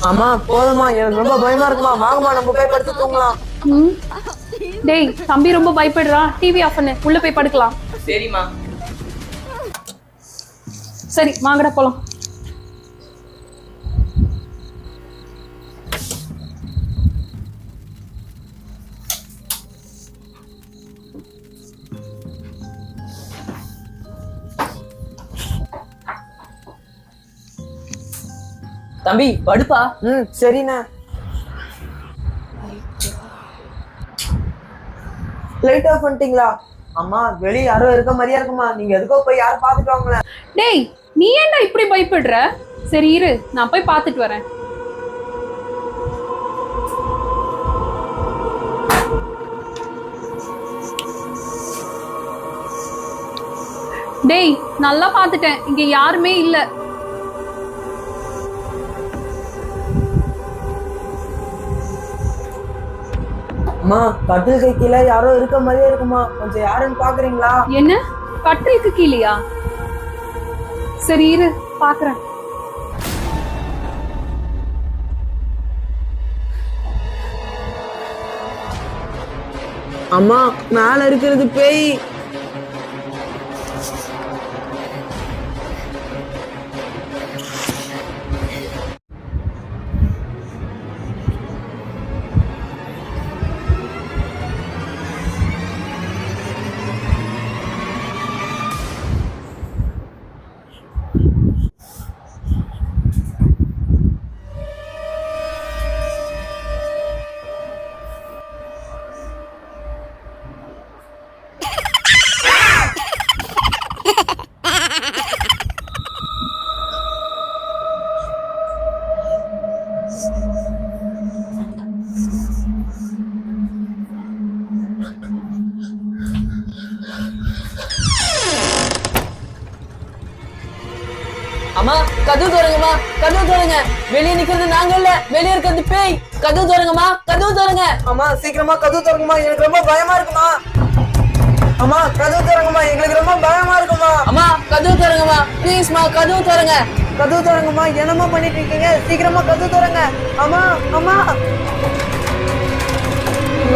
அம்மா போதுமா, எனக்கு ரொம்ப பயமா இருக்குமா. வாங்கம்மா நம்ம போய் படுத்து தூங்கலாம். டேய் தம்பி ரொம்ப பயப்படுறா, டிவி ஆஃப் பண்ணு, உள்ள போய் படுக்கலாம். சரிம்மா. சரி வாங்கடா போலாம். தம்பி படுப்பா. சரிண்ணா. லைட் ஆஃப் பண்ணிட்டீங்களா? அம்மா வெளியே யாரோ இருக்க மாதிரியா இருக்குமா, நீங்க எதுக்கோ போய் யாரும் பாத்துட்டு வாங்களேன். டேய் நீ ஏன்டா இப்படி பயப்படுற? சரி இரு, நான் போய் பார்த்துட்டு வரேன். டேய் நல்லா பார்த்துட்டேன், இங்க யாருமே இல்ல. அம்மா கட்டிலுக்கு கீழே யாரோ இருக்க மாதிரியே இருக்குமா, கொஞ்சம் யாருன்னு பாக்குறீங்களா? என்ன கட்டிலுக்கு கீழயா? சரி இரு பாக்குறேன். அம்மா மேல இருக்கிறது பேய். அம்மா கதவு தோறுங்கம்மா, கதவு தோறுங்க. வெளியே நிக்கிறது நாங்க இல்ல, வெளியே இருக்கிறது பேய். கதவு தோறுங்கம்மா, கதவு தோறுங்க. அம்மா சீக்கிரமா கதவு தோறுங்கம்மா, எனக்கு ரொம்ப பயமா இருக்குமா. அம்மா கதவு தோறுங்கம்மா, எங்களுக்கு ரொம்ப பயமா இருக்குமா. அம்மா கதவு தோறுங்கம்மா, ப்ளீஸ்மா கதவு தோறுங்க. கதவு தோறுங்கம்மா, என்னம்மா பண்ணிட்டு இருக்கீங்க, சீக்கிரமா கதவு தோறுங்க. அம்மா அம்மா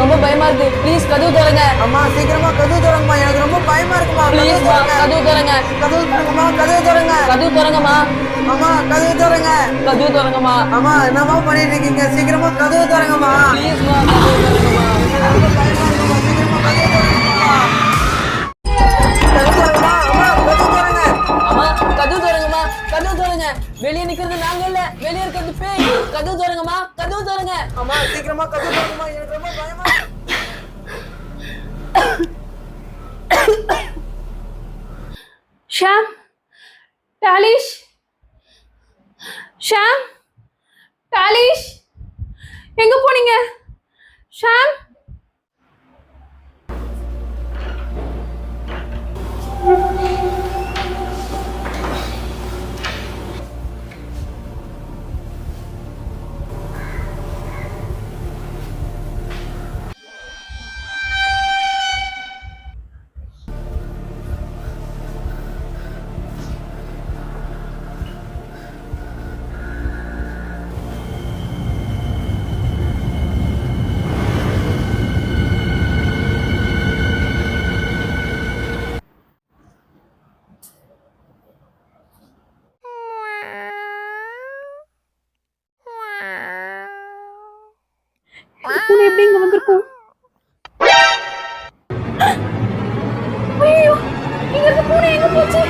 ரொம்ப பயமா இருக்கு, ப்ளீஸ் கதவு தோறுங்க. அம்மா சீக்கிரமா கதவு தோறுங்கம்மா, எனக்கு ரொம்ப பயமா இருக்குமா. ப்ளீஸ் கதவு தோறுங்க. கதவு தோறுங்கம்மா, கதவு தோறுங்க. கதவு தோறுங்கம்மா. அம்மா கதவு தோறுங்க. கதவு தோறுங்கம்மா. அம்மா என்னம்மா பண்ணிட்டு இருக்கீங்க, சீக்கிரமா கதவு தோறுங்கம்மா. ப்ளீஸ்மா கதவு தோறுங்கம்மா, ரொம்ப பயமா இருக்குமா, சீக்கிரமா கதவு தோறுங்கம்மா. கதவு தோறுங்கம்மா. அம்மா கதவு தோறுங்க. அம்மா கதவு தோறுங்கம்மா, கதவு தோறுங்க. வெளியே நிக்கிறது நாங்க இல்ல, வெளியே இருக்கிறது பேய். கதவு தோறுங்கம்மா, கதவு தோறுங்க. அம்மா சீக்கிரமா கதவு தோறுங்கம்மா, எனக்கு ரொம்ப பயமா. ஷாம், டாலிஷ், ஷாம், டாலிஷ், எங்க போனீங்க? ஷாம், பூனை எப்படி இங்க வந்திருக்கும்? ஐயோ, இங்க இருக்க பூனை எங்க போச்சு?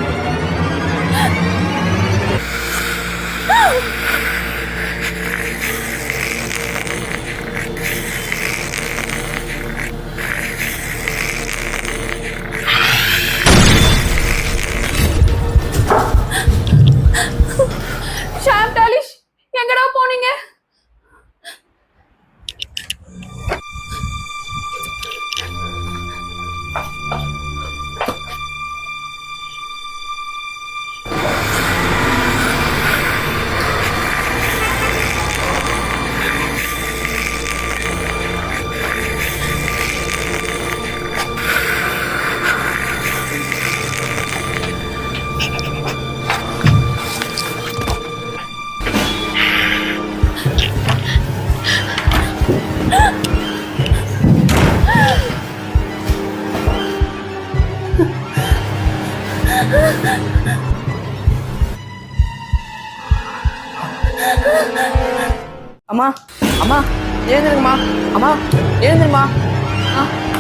ஷாம், டாலிஷ், எங்கடா போனீங்க? அம்மா அம்மா எழுந்துருங்கம்மா. அம்மா எழுந்துருமா.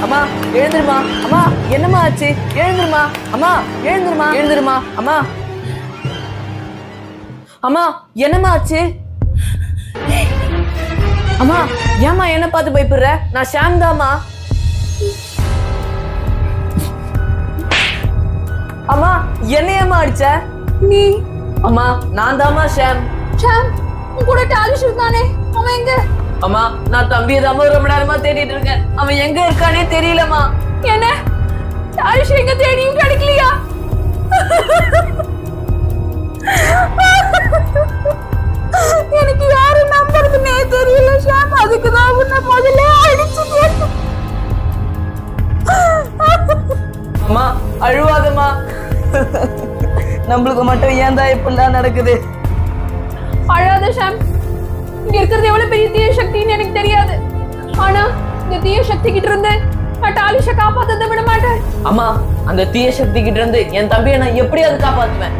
அம்மா எழுந்துருமா. அம்மா என்னம்மா ஆச்சு? எழுந்துருமா. அம்மா எழுந்துருமா. எழுந்துருமா. அம்மா அம்மா என்னம்மா ஆச்சு? அம்மா ஏம்மா என்ன பார்த்து பயப்படுற? நான் ஷாம் தாம்மா. அம்மா என்னையம்மா அடிச்ச நீ? அம்மா நான் தாம்மா ஷாம். ஷாம் உன் கூட டாலிஷ் இருந்தானே, அவன் எங்க? அம்மா நான் தம்பியை தான் ரொம்ப நேரமா தேடிட்டு இருக்கேன். அவன் எங்க இருக்கானே தெரியலம்மா. என்ன டாலிஷ் எங்க தேடியும் கிடைக்கலையா? எனக்கு யாரு நம்புறதுன்னே தெரியல ஷாம். அதுக்குதான் உன்னை முதல்ல அடிச்சு கேட்டேன். அம்மா அழுவாதம்மா. நம்மளுக்கு மட்டும் ஏன் தான் இப்படிலாம் நடக்குது? அழாத ஷாம். இங்க இருக்கிறது எவ்வளவு பெரிய தீய சக்தின்னு எனக்கு தெரியாது. ஆனா இந்த தீய சக்தி கிட்ட இருந்து நான் டாலிஷை காப்பாத்த விட மாட்டேன். அம்மா அந்த தீய சக்தி கிட்ட இருந்து என் தம்பியை நான் எப்படியாவது காப்பாத்துவேன்.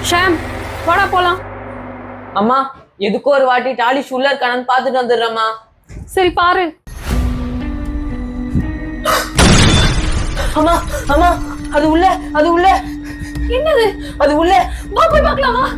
ஷாம் வாடா போலாம். அம்மா எதுக்கோ ஒரு வாட்டி டாலிஷ் உள்ள இருக்கானு பாத்துட்டு வந்துடுறேம்மா. சரி பாரு. அம்மா அம்மா அது உள்ள, அது உள்ள. என்னது? அது உள்ள. வா போய் பார்க்கலாம் வா.